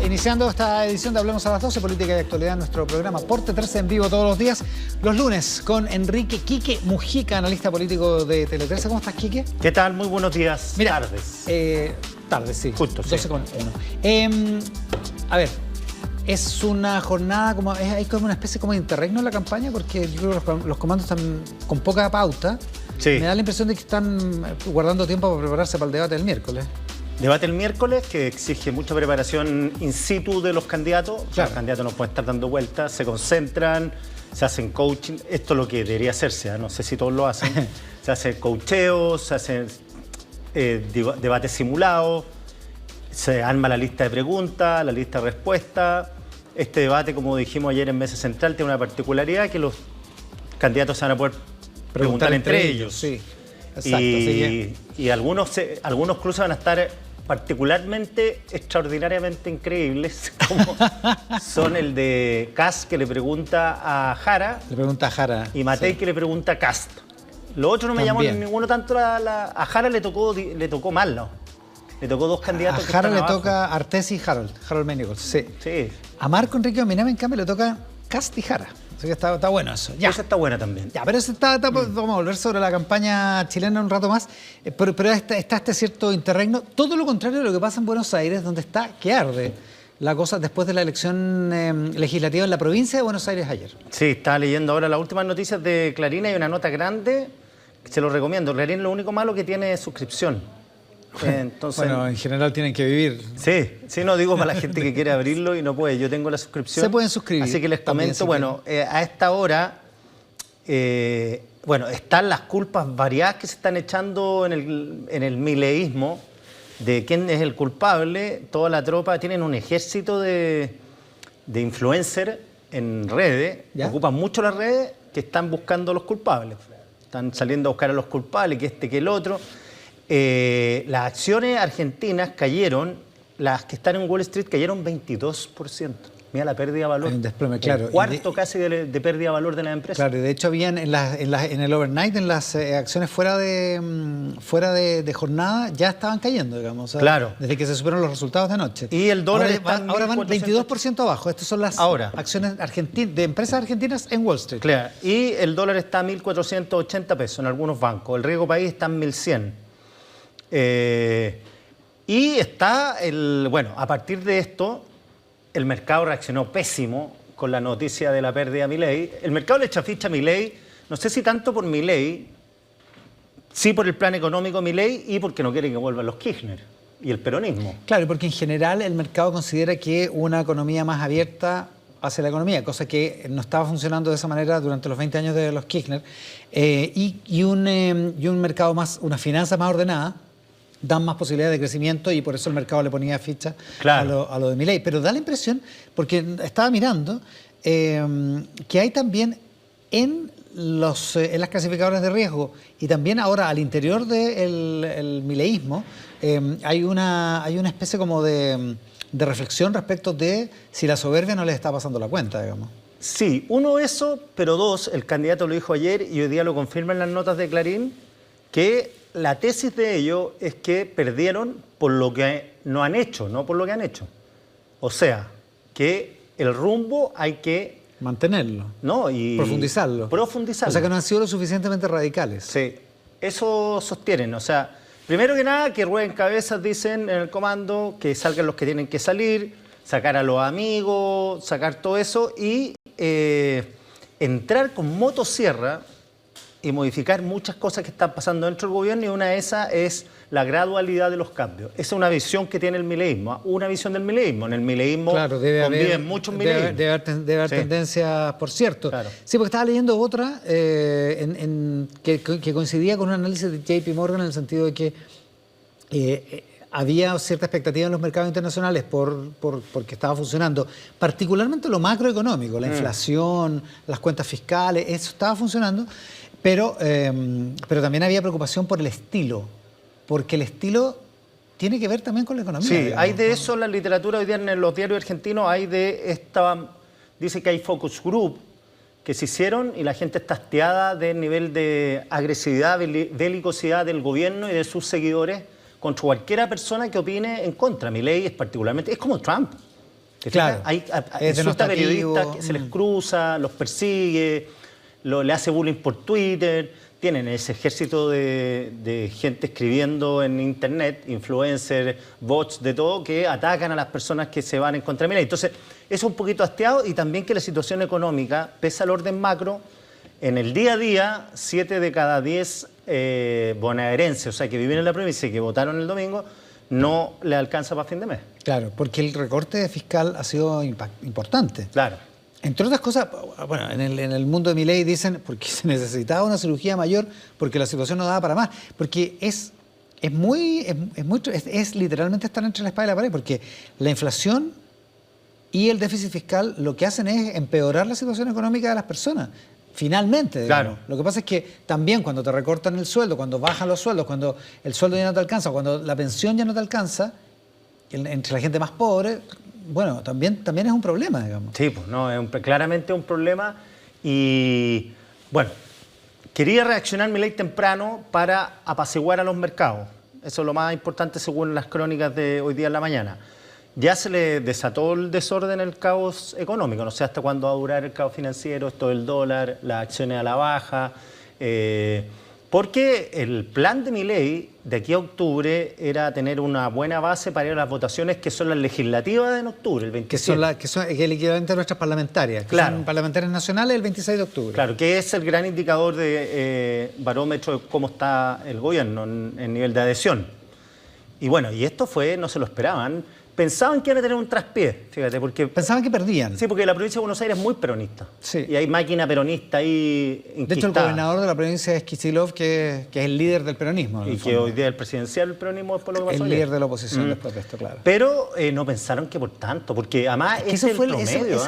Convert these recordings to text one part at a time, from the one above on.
iniciando esta edición de Hablemos a las 12, política y actualidad en nuestro programa Porte 13 en vivo todos los días, los lunes, con Enrique Quique Mujica, analista político de Tele 13. ¿Cómo estás, Quique? ¿Qué tal? Muy buenos días. Mira, tardes. Tardes, sí. Justo, sí. 12:1. A ver, es una jornada como... Hay como una especie como de interregno en la campaña, porque yo creo que los comandos están con poca pauta. Sí. Me da la impresión de que están guardando tiempo para prepararse para el debate del miércoles. Debate el miércoles, que exige mucha preparación in situ de los candidatos. Claro. Los candidatos no pueden estar dando vueltas, se concentran, se hacen coaching. Esto es lo que debería hacerse, ¿eh? No sé si todos lo hacen. Se hace coacheo, se hacen debates simulados, se arma la lista de preguntas, la lista de respuestas. Este debate, como dijimos ayer en Mesa Central, tiene una particularidad que los candidatos se van a poder preguntar entre ellos. Sí. Exacto, y algunos cruces van a estar particularmente extraordinariamente increíbles, como son el de Kast, que le pregunta a Jara. Le pregunta a Jara. Y Matei, sí, que le pregunta a Kast. Lo otro no me llamó ninguno tanto. A Jara le tocó mal, ¿no? Le tocó dos candidatos. A Jara le toca Artés y Harold Ménigos. Sí. A Marco Enrique Ominami, en cambio, le toca Kast y Jara. Así que está bueno eso. Ya. Esa está buena también. Ya, pero vamos a volver sobre la campaña chilena un rato más. Pero está este cierto interregno. Todo lo contrario de lo que pasa en Buenos Aires, donde está que arde la cosa después de la elección legislativa en la provincia de Buenos Aires ayer. Sí, estaba leyendo ahora las últimas noticias de Clarín. Hay una nota grande, se lo recomiendo. Clarín, lo único malo que tiene es suscripción. Entonces, bueno, en general tienen que vivir. Sí, no digo para la gente que quiere abrirlo y no puede. Yo tengo la suscripción. Se pueden suscribir. Así que les comento, bueno, a esta hora, están las culpas variadas que se están echando en el mileísmo de quién es el culpable. Toda la tropa tienen un ejército de influencers en redes, que ocupan mucho las redes, que están buscando a los culpables. Están saliendo a buscar a los culpables, que este, que el otro. Las acciones argentinas cayeron, las que están en Wall Street cayeron 22%. Mira la pérdida de valor. Hay un desplome, claro. El cuarto casi de pérdida de valor de la empresa. Claro, y de hecho habían en el overnight, en las acciones fuera de jornada, ya estaban cayendo, digamos. O sea, claro. Desde que se supieron los resultados de anoche. Y el dólar ahora van 22% abajo. Estas son las acciones de empresas argentinas en Wall Street. Claro. Y el dólar está a 1.480 pesos en algunos bancos. El riesgo país está en 1.100. Y está a partir de esto, el mercado reaccionó pésimo con la noticia de la pérdida de Milei. El mercado le echa ficha a Milei, no sé si tanto por Milei, sí por el plan económico de Milei y porque no quiere que vuelvan los Kirchner y el peronismo. Claro, porque en general el mercado considera que una economía más abierta hacia la economía, cosa que no estaba funcionando de esa manera durante los 20 años de los Kirchner, y un mercado más, una finanza más ordenada, dan más posibilidades de crecimiento y por eso el mercado le ponía ficha a lo de Milei. Pero da la impresión, porque estaba mirando, que hay también en las clasificadoras de riesgo y también ahora al interior del mileísmo hay una especie como de reflexión respecto de si la soberbia no les está pasando la cuenta, digamos. Sí, uno eso, pero dos, el candidato lo dijo ayer y hoy día lo confirma en las notas de Clarín, que la tesis de ellos es que perdieron por lo que no han hecho, no por lo que han hecho. O sea, que el rumbo hay que mantenerlo, ¿no? Y profundizarlo. O sea, que no han sido lo suficientemente radicales. Sí, eso sostienen. O sea, primero que nada, que rueden cabezas, dicen en el comando, que salgan los que tienen que salir, sacar a los amigos, sacar todo eso y entrar con motosierra y modificar muchas cosas que están pasando dentro del gobierno, y una de esas es la gradualidad de los cambios. Esa es una visión que tiene el mileísmo, una visión del mileísmo. En el mileísmo conviven muchos mileísmos. Debe haber tendencias, por cierto. Claro. Sí, porque estaba leyendo otra que coincidía con un análisis de JP Morgan en el sentido de que había cierta expectativa en los mercados internacionales porque estaba funcionando, particularmente lo macroeconómico, la inflación, las cuentas fiscales, eso estaba funcionando. Pero también había preocupación por el estilo, porque el estilo tiene que ver también con la economía. Sí, digamos, hay de eso en la literatura hoy día en los diarios argentinos, dice que hay focus group que se hicieron y la gente está hastiada del nivel de agresividad, belicosidad del gobierno y de sus seguidores contra cualquiera persona que opine en contra. Milei es particularmente, es como Trump. Claro. Insulta a periodistas, que se les cruza, los persigue, le hace bullying por Twitter. Tienen ese ejército de gente escribiendo en internet, influencers, bots, de todo, que atacan a las personas que se van en contra de Milei. Entonces, eso es un poquito hastiado, y también que la situación económica, pese al orden macro, en el día a día, 7 de cada 10 bonaerenses, o sea, que viven en la provincia y que votaron el domingo, no le alcanza para fin de mes. Claro, porque el recorte fiscal ha sido importante. Claro. Entre otras cosas, bueno, en el mundo de Milei dicen porque se necesitaba una cirugía mayor porque la situación no daba para más. Porque es literalmente estar entre la espada y la pared, porque la inflación y el déficit fiscal lo que hacen es empeorar la situación económica de las personas. Finalmente, digamos. Claro. Lo que pasa es que también cuando te recortan el sueldo, cuando bajan los sueldos, cuando el sueldo ya no te alcanza, cuando la pensión ya no te alcanza, entre la gente más pobre, bueno, también es un problema, digamos. Sí, pues no, claramente un problema. Y bueno, quería reaccionar Milei temprano para apaciguar a los mercados. Eso es lo más importante según las crónicas de hoy día en la mañana. Ya se le desató el desorden, el caos económico. No sé hasta cuándo va a durar el caos financiero, esto del dólar, las acciones a la baja. Porque el plan de Milei de aquí a octubre era tener una buena base para ir a las votaciones que son las legislativas en octubre, el 27. Que son el equivalente a nuestras parlamentarias, que claro. Son parlamentarias nacionales el 26 de octubre. Claro, que es el gran indicador de barómetro de cómo está el gobierno en nivel de adhesión. Y bueno, y esto no se lo esperaban. Pensaban que iban a tener un traspié, fíjate, porque... Pensaban que perdían. Sí, porque la provincia de Buenos Aires es muy peronista. Sí. Y hay máquina peronista ahí inquistada. De hecho, el gobernador de la provincia es Kicillof, que es el líder del peronismo. Y que hoy día es el presidencial del peronismo después de lo que pasó el ayer. líder de la oposición después de esto, claro. Pero no pensaron que por tanto, porque además es el promedio.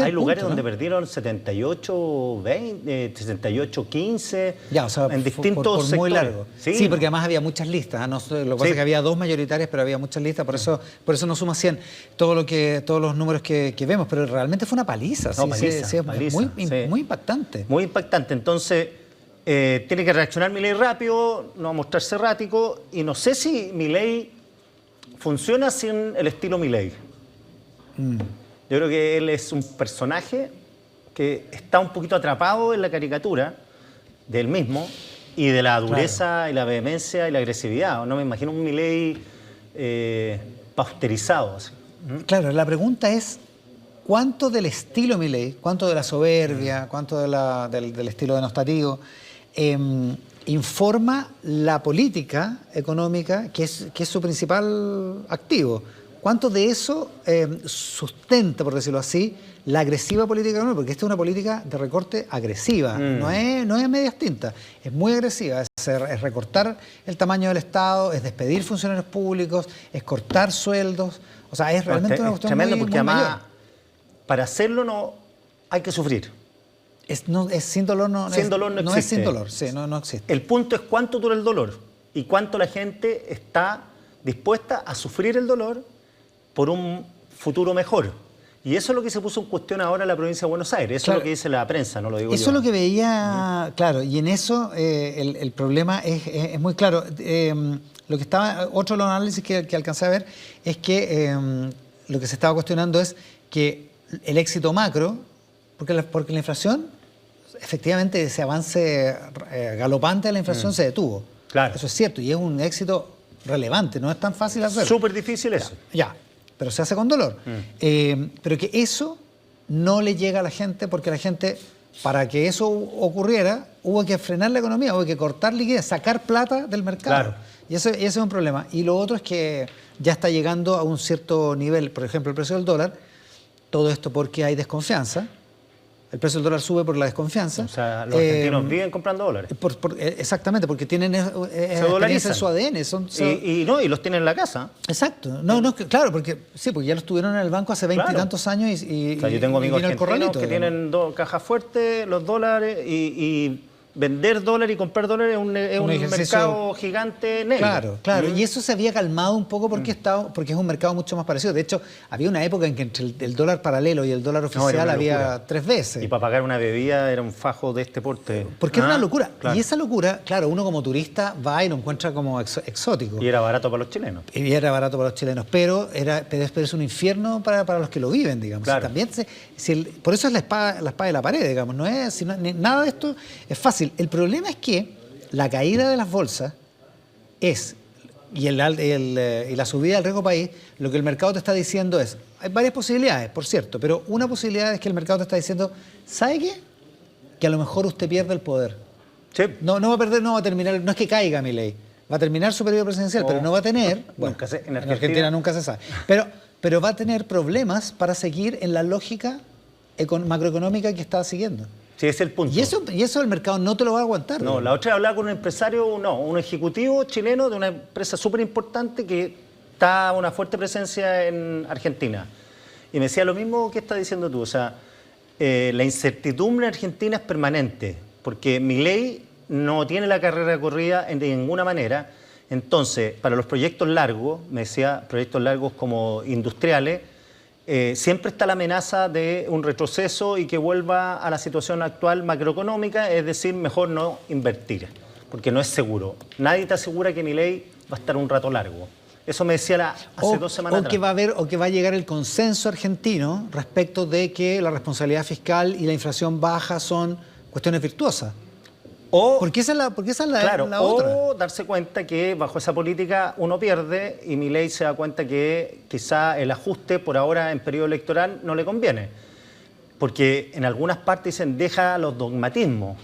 Hay lugares donde perdieron 78, 20, 78, 15, ya, o sea, en distintos por sectores. Muy largo. Sí, porque además había muchas listas. ¿No? Lo que pasa es que había 2 mayoritarias, pero había muchas listas, por eso no suma 100 todos los números que vemos, pero realmente fue una paliza. No, paliza. Muy impactante. Muy impactante. Entonces, tiene que reaccionar Milei rápido, no mostrarse errático, y no sé si Milei funciona sin el estilo Milei. Yo creo que él es un personaje que está un poquito atrapado en la caricatura de él mismo y de la dureza y la vehemencia y la agresividad. No me imagino un Milei pausterizado. Así. Claro, la pregunta es cuánto del estilo Milei, cuánto de la soberbia, cuánto del estilo denostativo informa la política económica, que es su principal activo. ¿Cuánto de eso sustenta, por decirlo así, la agresiva política económica? Porque esta es una política de recorte agresiva, no es medias tintas, es muy agresiva. Es recortar el tamaño del Estado, es despedir funcionarios públicos, es cortar sueldos. O sea, es realmente una cuestión tremendo, muy, porque muy además, mayor. Para hacerlo no hay que sufrir. Sin dolor no existe. No es sin dolor, sí, no existe. El punto es cuánto dura el dolor y cuánto la gente está dispuesta a sufrir el dolor por un futuro mejor. Y eso es lo que se puso en cuestión ahora en la provincia de Buenos Aires. Eso es lo que dice la prensa, no lo digo yo. Eso es lo que veía, claro, y en eso el problema es muy claro. Lo que estaba, otro de los análisis que alcancé a ver es que lo que se estaba cuestionando es que el éxito macro, porque la inflación, efectivamente ese avance galopante de la inflación se detuvo. Claro. Eso es cierto, y es un éxito relevante, no es tan fácil hacerlo. Súper difícil eso. Ya, pero se hace con dolor. Pero que eso no le llega a la gente, porque la gente, para que eso ocurriera, hubo que frenar la economía, hubo que cortar liquidez, sacar plata del mercado. Claro. Y ese es un problema. Y lo otro es que ya está llegando a un cierto nivel, por ejemplo, el precio del dólar, todo esto porque hay desconfianza. El precio del dólar sube por la desconfianza. O sea, los argentinos viven comprando dólares. Exactamente, porque tienen experiencia en su ADN. Y los tienen en la casa. Exacto. Claro, porque ya los tuvieron en el banco hace 20 y tantos años y o sea, yo tengo amigos argentinos que digamos. tienen 2 cajas fuertes, los dólares, y vender dólar y comprar dólar es un mercado gigante negro. Claro. Y eso se había calmado un poco porque es un mercado mucho más parecido. De hecho, había una época en que entre el dólar paralelo y el dólar oficial había 3 veces. Y para pagar una bebida era un fajo de este porte. Porque era una locura. Claro. Y esa locura, claro, uno como turista va y lo encuentra como exótico. Y era barato para los chilenos. Pero es un infierno para los que lo viven, digamos. Claro. También por eso es la espada de la pared, digamos. Nada de esto es fácil. El problema es que la caída de las bolsas y la subida del riesgo país, lo que el mercado te está diciendo es, hay varias posibilidades, por cierto, pero una posibilidad es que el mercado te está diciendo, ¿sabe qué? Que a lo mejor usted pierde el poder. Sí. No va a perder, no va a terminar, no es que caiga Milei, va a terminar su periodo presidencial, pero no va a tener, en Argentina nunca se sabe, pero va a tener problemas para seguir en la lógica macroeconómica que está siguiendo. Sí, ese es el punto. Y eso el mercado no te lo va a aguantar. No, la otra vez hablaba con un empresario, un ejecutivo chileno de una empresa súper importante que está una fuerte presencia en Argentina. Y me decía lo mismo que estás diciendo tú. O sea, la incertidumbre en Argentina es permanente, porque Milei no tiene la carrera corrida de ninguna manera. Entonces, para los proyectos largos, me decía, proyectos largos como industriales, siempre está la amenaza de un retroceso y que vuelva a la situación actual macroeconómica, es decir, mejor no invertir, porque no es seguro. Nadie te asegura que Milei va a estar un rato largo. Eso me decía hace 2 semanas atrás. Que va a llegar el consenso argentino respecto de que la responsabilidad fiscal y la inflación baja son cuestiones virtuosas. Porque esa es la otra. O darse cuenta que bajo esa política uno pierde y Milei se da cuenta que quizá el ajuste por ahora en periodo electoral no le conviene. Porque en algunas partes dicen deja los dogmatismos.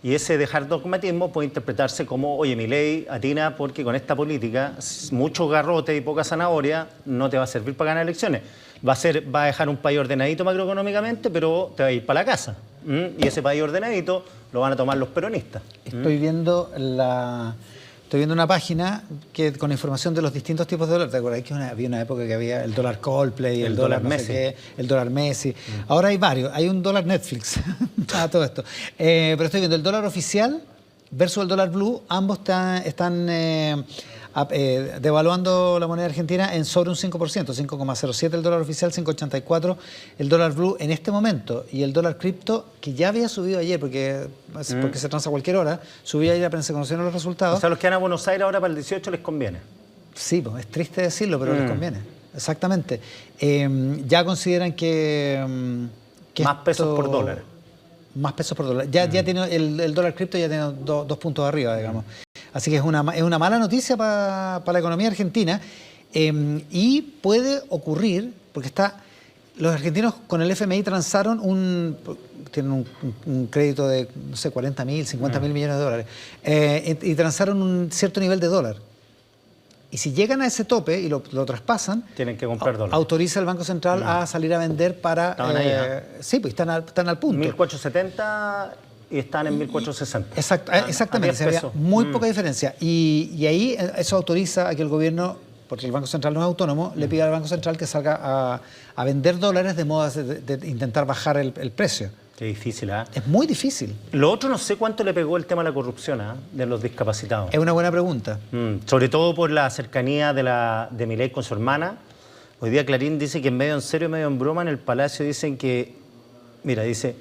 Y ese dejar dogmatismo puede interpretarse como, oye, Milei atina porque con esta política, mucho garrote y poca zanahoria, no te va a servir para ganar elecciones. Va a dejar un país ordenadito macroeconómicamente, pero te va a ir para la casa. Y ese país ordenadito lo van a tomar los peronistas. Estoy viendo una página con información de los distintos tipos de dólar. ¿Te acuerdas que había una época que había el dólar Coldplay, el dólar Messi, el dólar Messi? Ahora hay varios. Hay un dólar Netflix a todo esto. Pero estoy viendo el dólar oficial versus el dólar blue. Ambos están devaluando la moneda argentina en sobre un 5%, 5,07 el dólar oficial, 5,84 el dólar blue en este momento. Y el dólar cripto, que ya había subido ayer, porque se transa a cualquier hora, subió ayer apenas se conocieron los resultados. O sea, los que van a Buenos Aires ahora para el 18 les conviene. Sí, pues, es triste decirlo, pero les conviene. Exactamente. Ya consideran que más pesos por dólar. Más pesos por dólar. Ya tiene el dólar cripto ya tiene 2 puntos arriba, digamos. Así que es una mala noticia para la economía argentina y puede ocurrir, porque los argentinos con el FMI tienen un crédito de, no sé, 40.000, 50.000 millones de dólares, y transaron un cierto nivel de dólar. Y si llegan a ese tope y lo traspasan, tienen que comprar dólares. Autoriza el Banco Central a salir a vender para... Estaban ahí, sí, pues están al punto. 1470... y están en 1460. Exactamente, había muy poca diferencia. Y ahí eso autoriza a que el gobierno, porque el Banco Central no es autónomo, le pida al Banco Central que salga a vender dólares de modo de intentar bajar el precio. Qué difícil, ¿eh? Es muy difícil. Lo otro, no sé cuánto le pegó el tema de la corrupción de los discapacitados. Es una buena pregunta. Sobre todo por la cercanía de Milei con su hermana. Hoy día Clarín dice que en medio en serio, medio en broma, en el Palacio dicen que, mira, dice,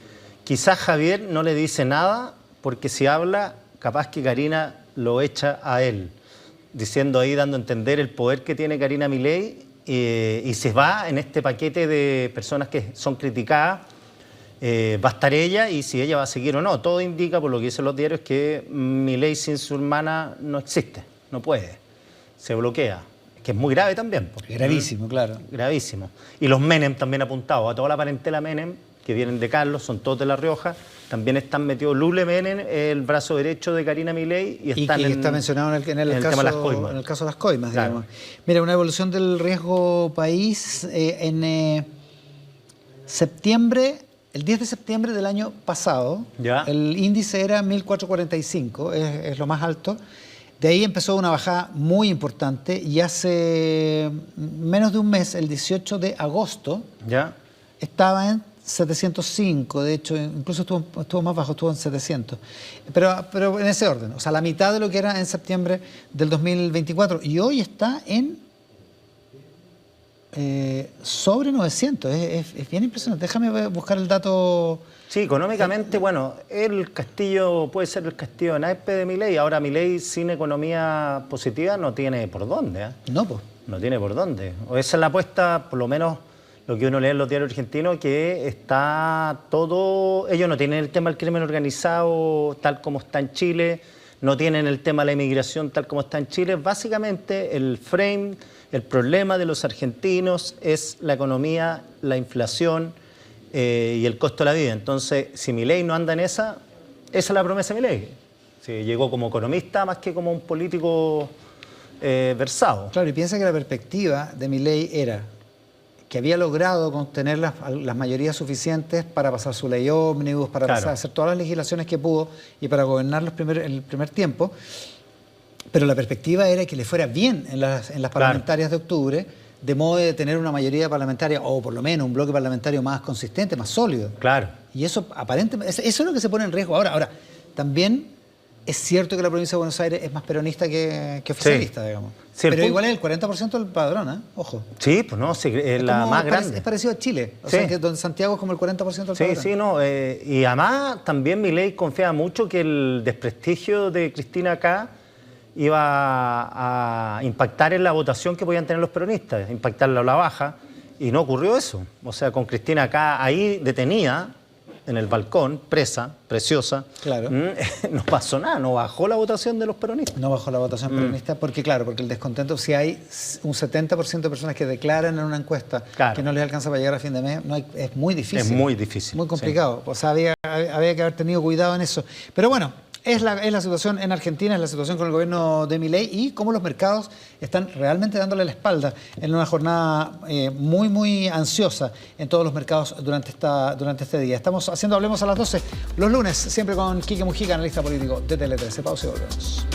quizás Javier no le dice nada porque si habla, capaz que Karina lo echa a él. Diciendo ahí, dando a entender el poder que tiene Karina Milei y se va en este paquete de personas que son criticadas. Va a estar ella y si ella va a seguir o no. Todo indica, por lo que dicen los diarios, que Milei sin su hermana no existe, no puede, se bloquea, que es muy grave también. Gravísimo, claro. Gravísimo. Y los Menem también apuntados, a toda la parentela Menem, que vienen de Carlos, son todos de La Rioja, también están metidos Lule Menem, el brazo derecho de Karina Milei, y están que está mencionado en el caso de las coimas. Claro. Digamos. Mira, una evolución del riesgo país en septiembre. El 10 de septiembre del año pasado, el índice era 1445, es lo más alto. De ahí empezó una bajada muy importante y hace menos de un mes, el 18 de agosto, estaba en 705, de hecho, incluso estuvo más bajo, estuvo en 700. Pero en ese orden, o sea, la mitad de lo que era en septiembre del 2024. Y hoy está en sobre 900. Es bien impresionante. Déjame buscar el dato. Sí, económicamente, bueno, el castillo puede ser el castillo de naipe de Milei. Ahora Milei sin economía positiva no tiene por dónde. No, pues. No tiene por dónde. O esa es la apuesta, por lo menos lo que uno lee en los diarios argentinos, que está todo... Ellos no tienen el tema del crimen organizado tal como está en Chile, no tienen el tema de la inmigración tal como está en Chile. Básicamente el frame, el problema de los argentinos es la economía, la inflación y el costo de la vida. Entonces, si Milei no anda en esa es la promesa de Milei. Sí, llegó como economista más que como un político versado. Claro, y piensa que la perspectiva de Milei era que había logrado contener las mayorías suficientes para pasar su ley ómnibus, para hacer todas las legislaciones que pudo y para gobernar el primer tiempo. Pero la perspectiva era que le fuera bien en las parlamentarias de octubre, de modo de tener una mayoría parlamentaria, o por lo menos un bloque parlamentario más consistente, más sólido. Claro. Y eso aparentemente, eso es lo que se pone en riesgo ahora. Ahora, también es cierto que la provincia de Buenos Aires es más peronista que oficialista, digamos. Sí, pero igual es el 40% del padrón, ¿eh? Ojo. Sí, pues no, sí, es la más grande. Es parecido a Chile, o sea, que donde Santiago es como el 40% del padrón. Sí, no, y además también Milei confiaba mucho que el desprestigio de Cristina acá iba a impactar en la votación que podían tener los peronistas, impactarla a la baja, y no ocurrió eso. O sea, con Cristina acá ahí detenida, en el balcón, presa, preciosa, claro. No pasó nada, no bajó la votación de los peronistas. No bajó la votación peronista porque, claro, porque el descontento, si hay un 70% de personas que declaran en una encuesta que no les alcanza para llegar a fin de mes, es muy difícil. Es muy difícil. Muy complicado. Sí. O sea, había que haber tenido cuidado en eso. Pero bueno, es la situación en Argentina, es la situación con el gobierno de Milei y cómo los mercados están realmente dándole la espalda en una jornada muy, muy ansiosa en todos los mercados durante este día. Estamos haciendo Hablemos a las 12 los lunes, siempre con Quique Mujica, analista político de Tele 13. Pausa y volvemos.